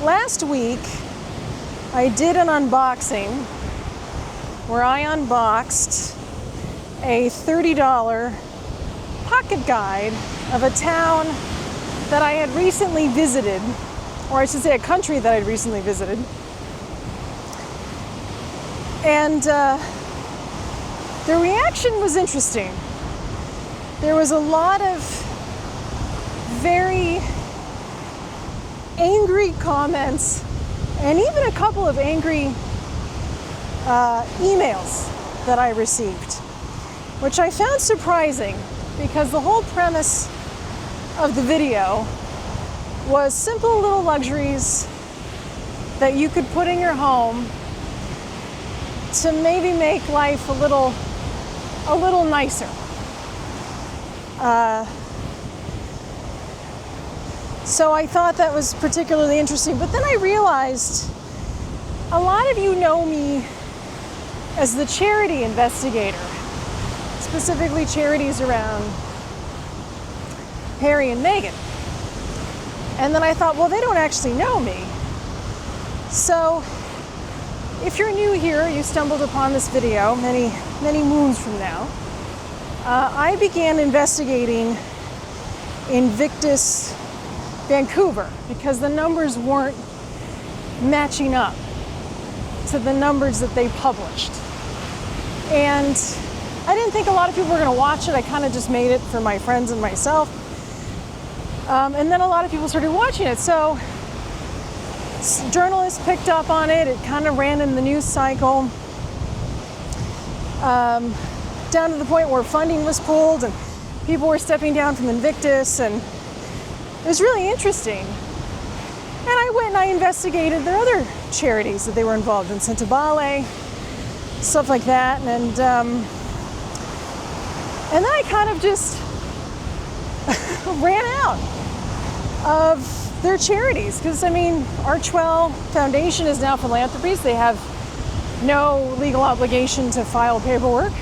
Last week, I did an unboxing where I unboxed a $30 pocket guide of a town that I had recently visited, or I should say a country that I'd recently visited. And the reaction was interesting. There was a lot of very angry comments and even a couple of angry emails that I received, which I found surprising because the whole premise of the video was simple little luxuries that you could put in your home to maybe make life a little nicer. So I thought that was particularly interesting. But then I realized a lot of you know me as the charity investigator, specifically charities around Harry and Meghan. And then I thought, well, they don't actually know me. So if you're new here, you stumbled upon this video many moons from now. I began investigating Invictus, Vancouver, because the numbers weren't matching up to the numbers that they published. And I didn't think a lot of people were going to watch it. I kind of just made it for my friends and myself. And then a lot of people started watching it. So journalists picked up on it. It kind of ran in the news cycle. Down to the point where funding was pulled and people were stepping down from Invictus, and it was really interesting. And I went and I investigated their other charities that they were involved in, Santa Bale, stuff like that. And then I kind of just ran out of their charities, because I mean, Archwell Foundation is now philanthropies. They have no legal obligation to file paperwork.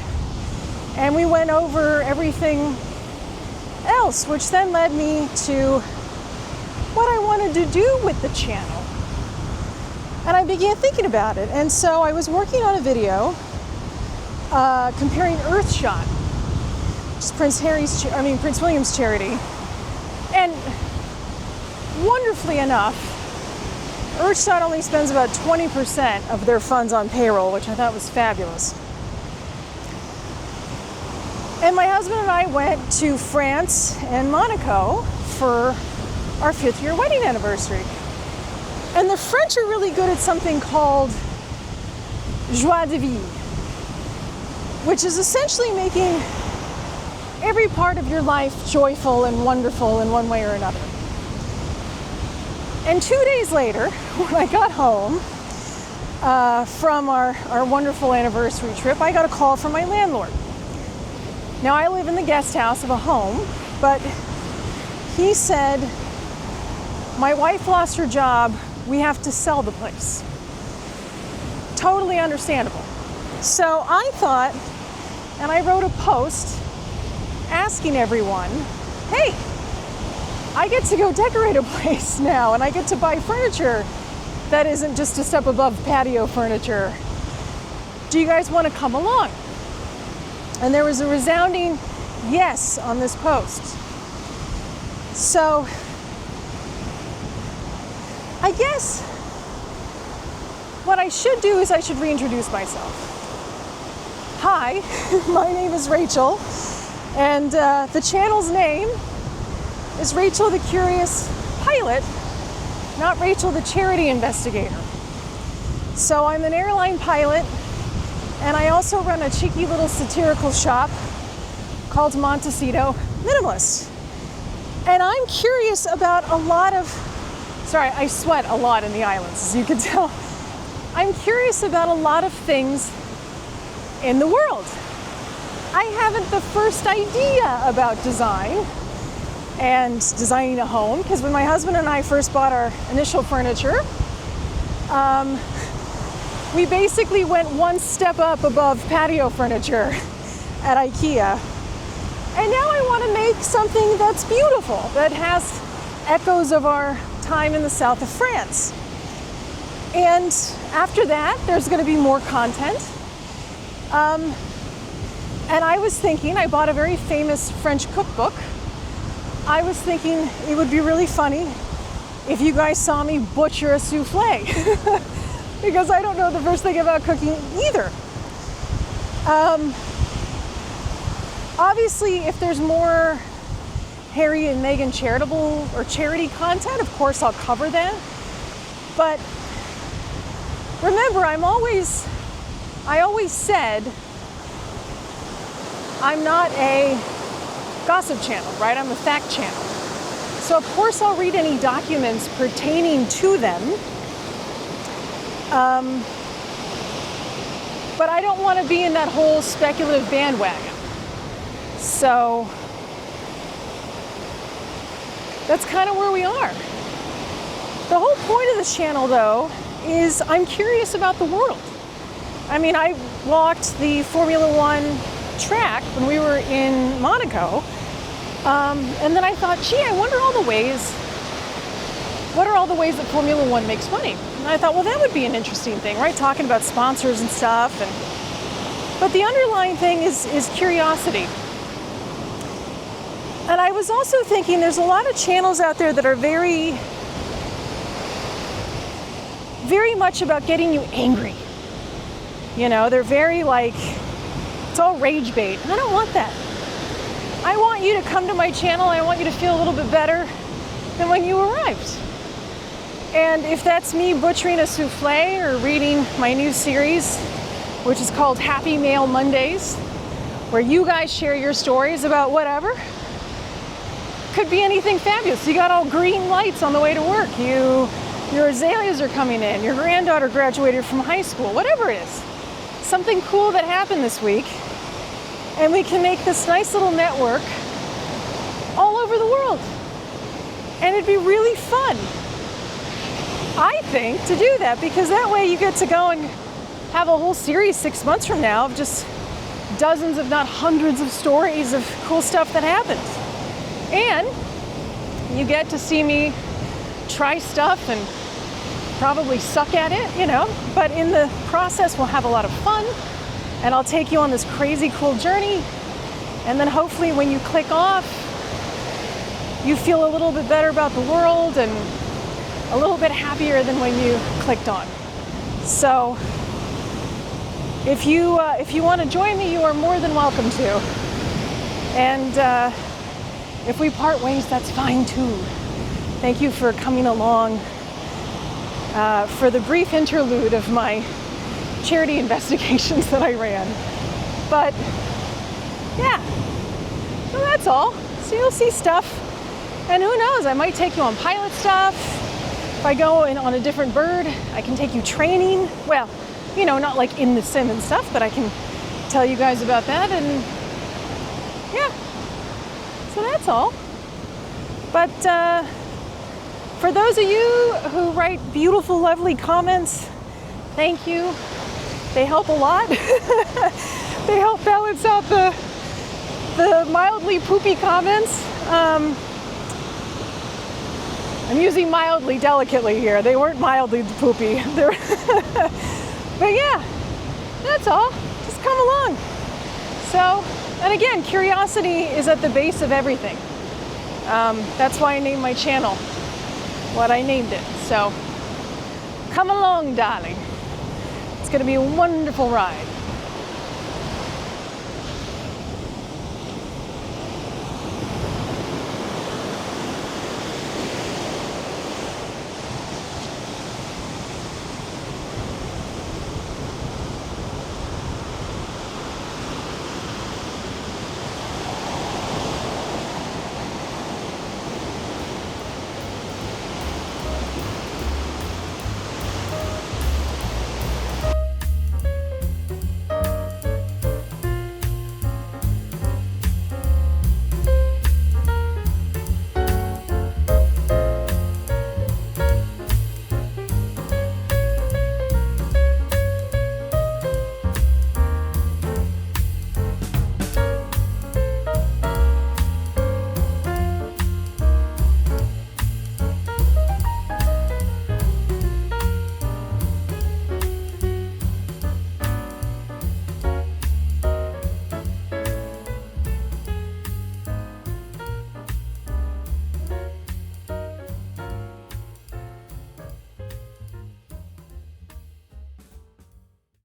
And we went over everything else, which then led me to what I wanted to do with the channel. And I began thinking about it. And so I was working on a video comparing Earthshot, which is Prince William's charity. And wonderfully enough, Earthshot only spends about 20% of their funds on payroll, which I thought was fabulous. And my husband and I went to France and Monaco for our 5th year wedding anniversary. And the French are really good at something called joie de vivre, which is essentially making every part of your life joyful and wonderful in one way or another. And 2 days later, when I got home from our wonderful anniversary trip, I got a call from my landlord. Now, I live in the guest house of a home, but he said, my wife lost her job, we have to sell the place. Totally understandable. So I thought, and I wrote a post asking everyone, hey, I get to go decorate a place now, and I get to buy furniture that isn't just a step above patio furniture. Do you guys want to come along? And there was a resounding yes on this post. So I guess what I should do is I should reintroduce myself. Hi, my name is Rachel, and the channel's name is Rachel the Curious Pilot, not Rachel the Charity Investigator. So I'm an airline pilot, and I also run a cheeky little satirical shop called Montecito Minimalist. And I'm curious about a lot of, sorry, I sweat a lot in the islands, as you can tell. I'm curious about a lot of things in the world. I haven't the first idea about design and designing a home, because when my husband and I first bought our initial furniture, we basically went one step up above patio furniture at IKEA. And now I want to make something that's beautiful, that has echoes of our time in the south of France. And after that, there's going to be more content. And I was thinking, I bought a very famous French cookbook. I was thinking it would be really funny if you guys saw me butcher a souffle. Because I don't know the first thing about cooking either. Obviously, if there's more Harry and Meghan charitable or charity content, of course I'll cover that. But remember, I always said I'm not a gossip channel, right? I'm a fact channel. So of course I'll read any documents pertaining to them. But I don't want to be in that whole speculative bandwagon. So that's kind of where we are. The whole point of this channel, though, is I'm curious about the world. I mean, I walked the Formula One track when we were in Monaco, and then I thought, gee, I wonder what are all the ways that Formula One makes money? And I thought, well, that would be an interesting thing, right? Talking about sponsors and stuff. But the underlying thing is curiosity. And I was also thinking there's a lot of channels out there that are very, very much about getting you angry. You know, they're very like, it's all rage bait. And I don't want that. I want you to come to my channel. I want you to feel a little bit better than when you arrived. And if that's me butchering a souffle or reading my new series, which is called Happy Mail Mondays, where you guys share your stories about whatever, could be anything fabulous. You got all green lights on the way to work. Your azaleas are coming in. Your granddaughter graduated from high school. Whatever it is. Something cool that happened this week. And we can make this nice little network all over the world. And it'd be really fun, I think, to do that, because that way you get to go and have a whole series 6 months from now of just dozens, if not hundreds of stories of cool stuff that happened. And you get to see me try stuff and probably suck at it, you know, but in the process we'll have a lot of fun, and I'll take you on this crazy cool journey, and then hopefully when you click off, you feel a little bit better about the world and a little bit happier than when you clicked on. So if you want to join me, you are more than welcome to. And if we part ways, that's fine too. Thank you for coming along for the brief interlude of my charity investigations that I ran. But yeah, so that's all. So you'll see stuff. And who knows, I might take you on pilot stuff. If I go in on a different bird, I can take you training. Well, you know, not like in the sim and stuff, but I can tell you guys about that. And yeah, so that's all. But for those of you who write beautiful, lovely comments, thank you. They help a lot. They help balance out the mildly poopy comments. I'm using mildly delicately here. They weren't mildly poopy. But yeah, that's all. Just come along. So, and again, curiosity is at the base of everything. That's why I named my channel what I named it. So, come along, darling. It's going to be a wonderful ride.